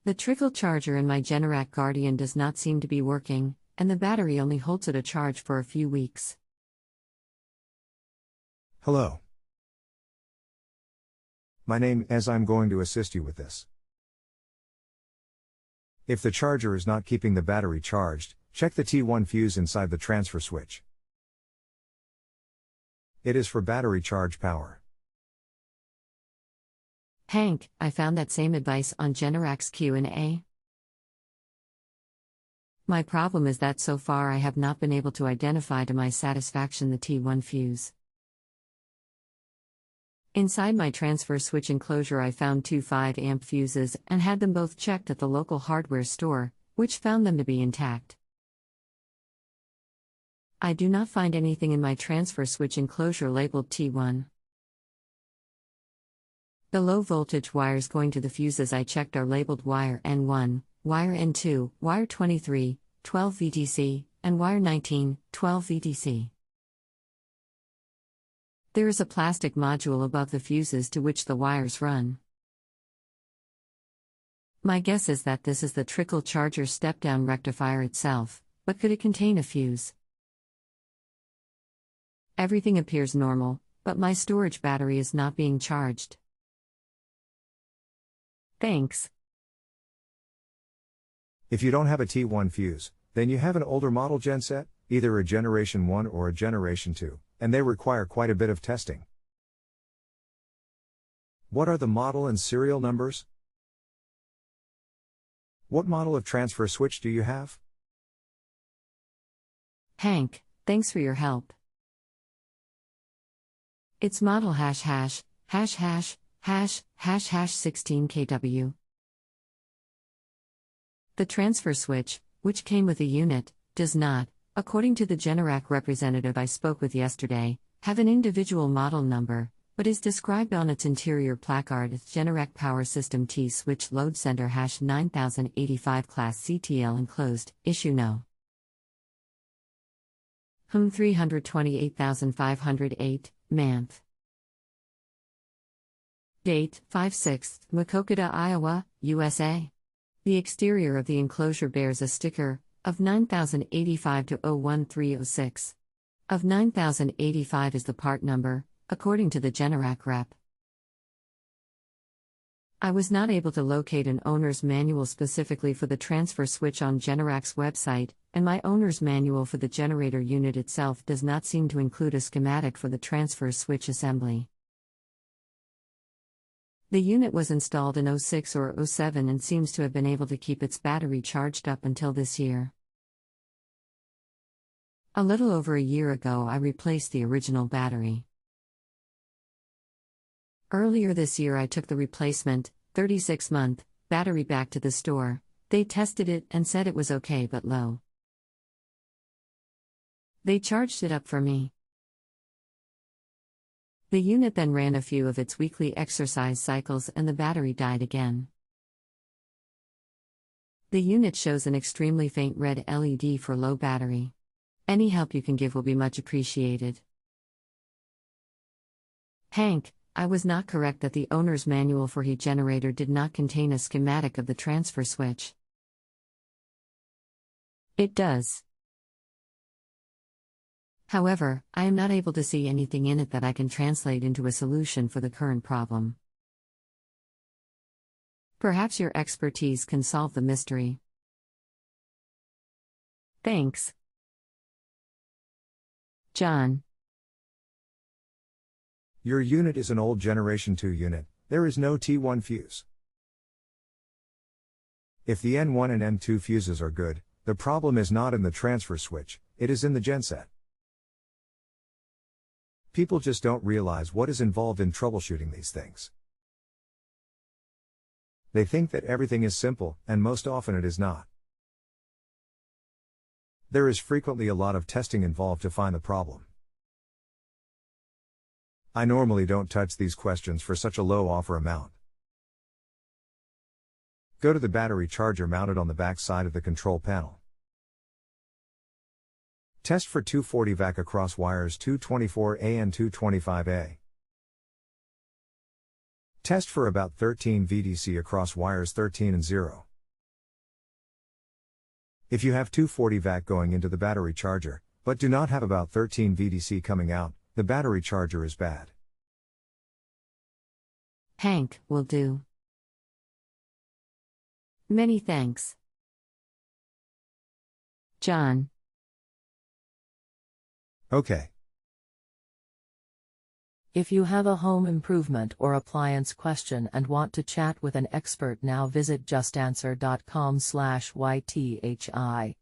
The trickle charger in my Generac Guardian does not seem to be working, and the battery only holds at a charge for a few weeks. Hello. My name is I'm going to assist you with this. If the charger is not keeping the battery charged, check the T1 fuse inside the transfer switch. It is for battery charge power. Hank, I found that same advice on Generac's Q&A. My problem is that so far I have not been able to identify to my satisfaction the T1 fuse. Inside my transfer switch enclosure I found two 5-amp fuses and had them both checked at the local hardware store, which found them to be intact. I do not find anything in my transfer switch enclosure labeled T1. The low voltage wires going to the fuses I checked are labeled wire N1, wire N2, wire 23, 12 VDC, and wire 19, 12 VDC. There is a plastic module above the fuses to which the wires run. My guess is that this is the trickle charger step-down rectifier itself, but could it contain a fuse? Everything appears normal, but my storage battery is not being charged. Thanks. If you don't have a T1 fuse, then you have an older model genset, either a Generation 1 or a Generation 2, and they require quite a bit of testing. What are the model and serial numbers? What model of transfer switch do you have? Hank, thanks for your help. It's model #######16 kW. The transfer switch, which came with a unit, does not, according to the Generac representative I spoke with yesterday, have an individual model number, but is described on its interior placard as Generac Power System T-Switch Load Center #9085 Class CTL enclosed, issue no. 328508, Manth. Date, 5/6, Maquoketa, Iowa, USA. The exterior of the enclosure bears a sticker, of 9085 to 01306. Of 9085 is the part number, according to the Generac rep. I was not able to locate an owner's manual specifically for the transfer switch on Generac's website, and my owner's manual for the generator unit itself does not seem to include a schematic for the transfer switch assembly. The unit was installed in 06 or 07 and seems to have been able to keep its battery charged up until this year. A little over a year ago I replaced the original battery. Earlier this year I took the replacement, 36-month, battery back to the store. They tested it and said it was okay but low. They charged it up for me. The unit then ran a few of its weekly exercise cycles and the battery died again. The unit shows an extremely faint red LED for low battery. Any help you can give will be much appreciated. Hank, I was not correct that the owner's manual for heat generator did not contain a schematic of the transfer switch. It does. However, I am not able to see anything in it that I can translate into a solution for the current problem. Perhaps your expertise can solve the mystery. Thanks. John. Your unit is an old Generation 2 unit, there is no T1 fuse. If the N1 and N2 fuses are good, the problem is not in the transfer switch, it is in the genset. People just don't realize what is involved in troubleshooting these things. They think that everything is simple, and most often it is not. There is frequently a lot of testing involved to find the problem. I normally don't touch these questions for such a low offer amount. Go to the battery charger mounted on the back side of the control panel. Test for 240 VAC across wires 224A and 225A. Test for about 13 VDC across wires 13 and 0. If you have 240 vac going into the battery charger, but do not have about 13 VDC coming out, the battery charger is bad. Hank, will do. Many thanks. John. Okay. If you have a home improvement or appliance question and want to chat with an expert now, visit justanswer.com/YTHI.